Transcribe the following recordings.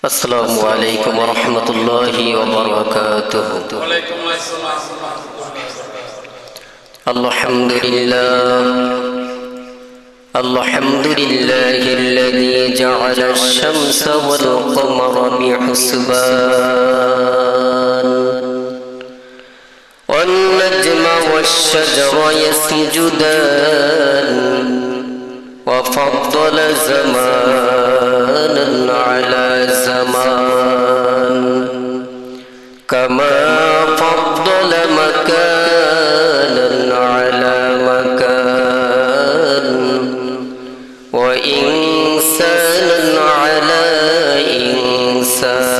السلام عليكم ورحمة الله وبركاته. وعليكم السلام. الحمد لله الذي جعل الشمس والقمر بحسبان والنجم والشجر يسجدان وفضل زمانا على زمان كما فضل مكانا على مكان وإنسانا على إنسان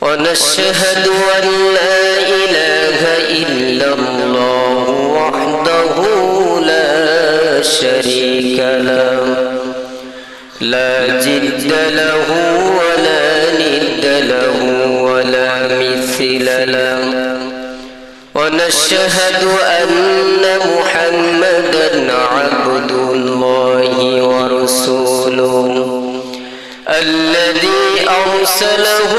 ونشهد أن لا إله إلا الله وحده لا شريك له لا جد له ولا ند له ولا مثل له ونشهد أن محمدا عبد الله ورسوله الذي أرسله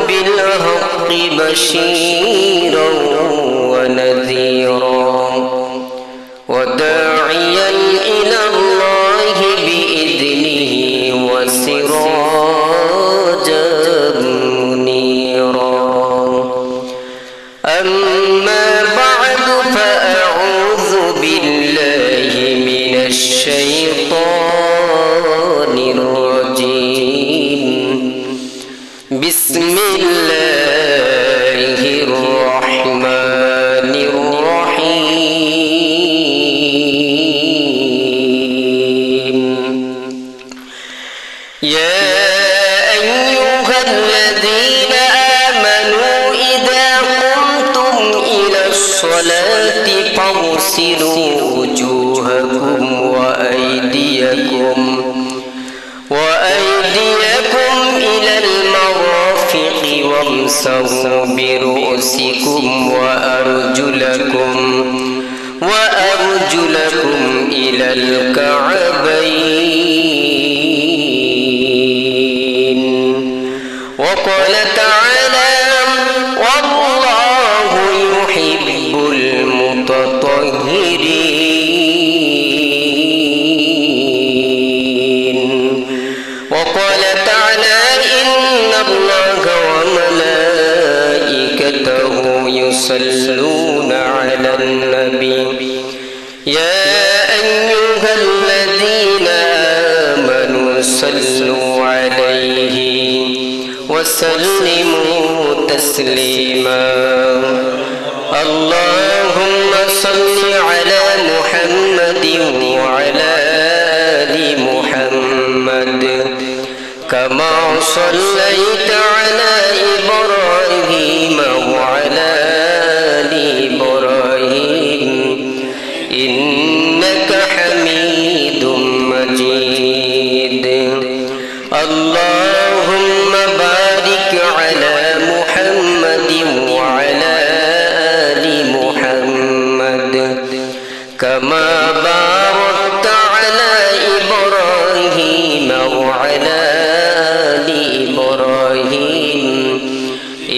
بالحق بشيرا ونذيرا وداعيا إلى الله بإذنه وسراجا منيرا. أما بعد فأعوذ بالله من الشيطان الرجيم. بسم الله الرحمن الرحيم. يا أيها الذين آمنوا إذا قمتم إلى الصلاة فاغسلوا وجوهكم وأيديكم إلى المرافق وامسحوا برؤوسكم وأرجلكم إلى الكعبين. وقال تعالى: والله يحب المتطهرين. وقال تعالى: إن الله وملائكته يصلون على النبي يا أيها الذين آمنوا صلوا عليه وسلموا تسليما. اللهم صل على محمد وعلى آل محمد كما صليت على إبراهيم وعلى آل إبراهيم إنك حميد مجيد. اللهم بارك على محمد وعلى آل محمد كما باركت على إبراهيم وعلى آل إبراهيم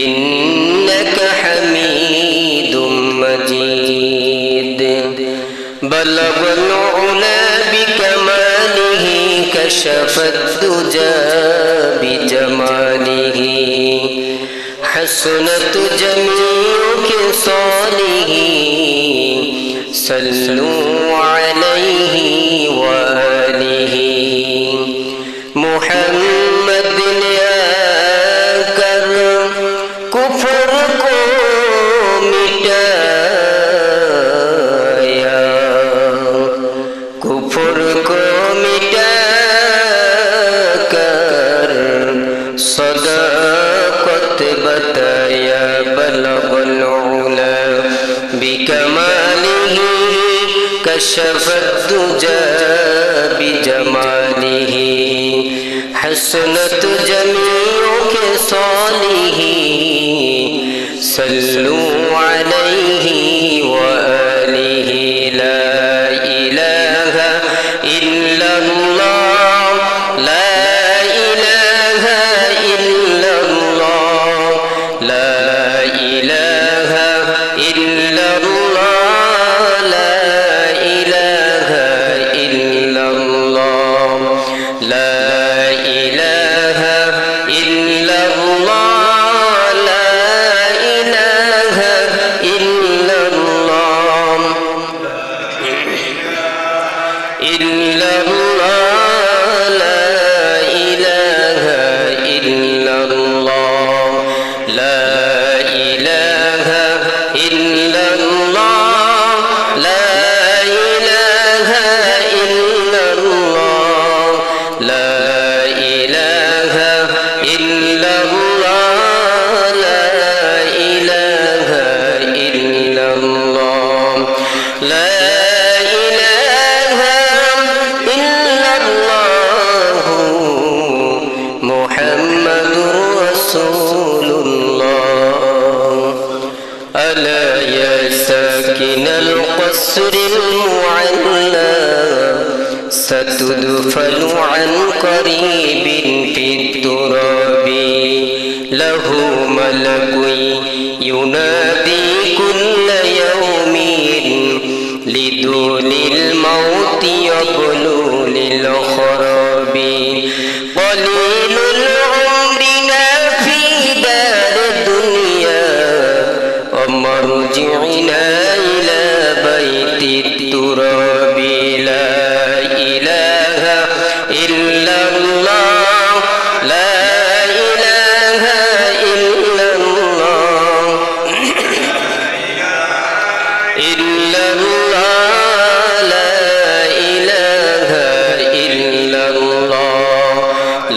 إنك حميد مجيد. بلغ العلا بكماله كشف الدجى بجماله حسنت جميع خصاله صلوا عليه وآله. محمد يا कर कुफर को मिटाया, कुफर को मिटाकर सदाकत बताया. बलगल उला बिकमालिही कशफत दुजा बिजमालिही हसनत जमीओ के सालिही सल्लू अलैहि व आलिहि. ला इलाहा इल्लल्लाह ला illallah, la ilaha illallah, la ilaha illallah, la ilaha illallah, la ilaha illallah, la ilaha illallah, la ilaha illallah, Muhammadur Rasulullah. Ala ya sakinal qasril mu'alla, satudfalu an qaribin fit turabi, lahu malakun yunadi kulla yawmin, lidulil mauti yablulil kharabi, qalilul umrina fi dar dunya, wa marji'ina ila baitit turabi, la ilaha illallah, la ilaha illallah, illallah, la ilaha illallah,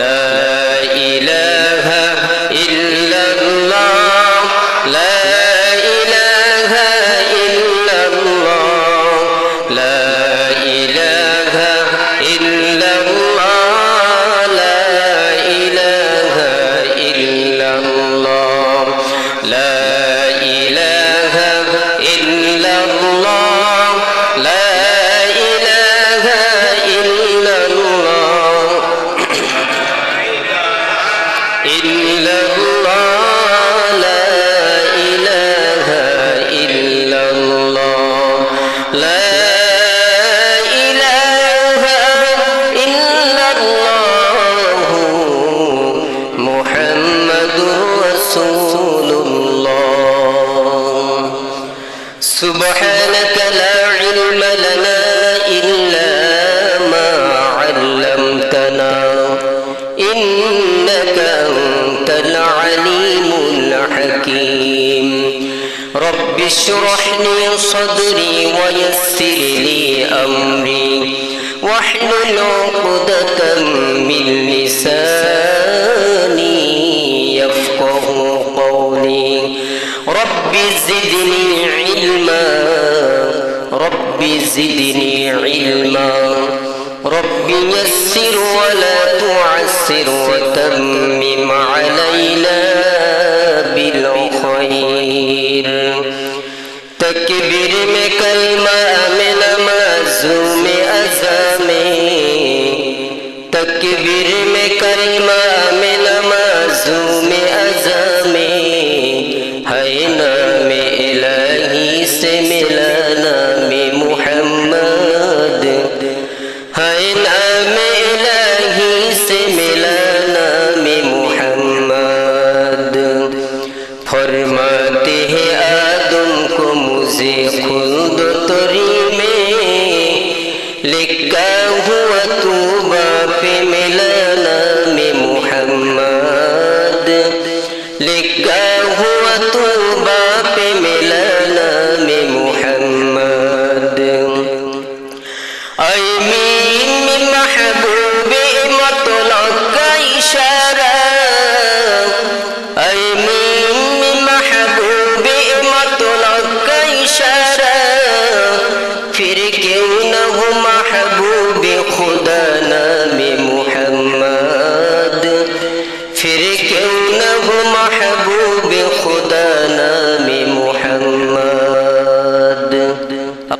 la ilaha illallah, la ilaha illallah, la ilaha illallah, la ilaha illallah, la ilaha illallah, la ilaha illallah, illallah, la ilaha illallah, la ilaha illallah, Muhammadur Rasulullah. Subhanaka la ilma lana illa ma 'allamtana, innaka antal alimul hakim. Rabbi shrah li sadri wa yassir li amri, wahlul 'uqdatam min lisani yafqahu qawli. Rabbi zidni ilma, Rabbi zidni ilma, Rabbi yassir wa la tu'assir wa tammim alayna bil khair. Takbir में कलमा में नमाज में अज़ा में, तकबीर में कलमा में नमाज में अज़ा में, है नाम इलाही से मिला नाम मुहम्मद, है नाम इलाही से मिला नाम मुहम्मद। फरमाते हैं आदम को मुझे खुल्द तरी में लिखा हुआ तूबा पे मिला नाम मुहम्मद, लिखा हुआ तूबा पे मिला नाम मुहम्मद। आमीन में महबूबे मतलब का इशारा, आमीन में महबूबे मतलब का इशारा, फिर